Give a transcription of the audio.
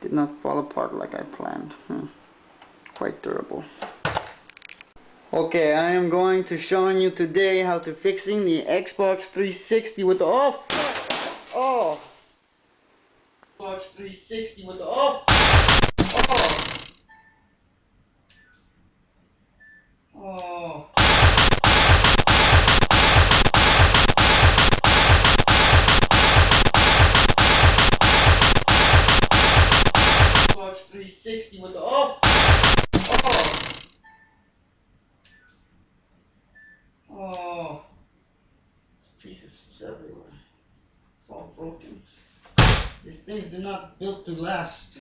Did not fall apart like I planned. Quite durable. Okay, I am going to showing you today how to fixing the Xbox 360 with the Xbox 360 with the oh. Xbox 360 with the pieces everywhere. It's all broken. These things do not built to last.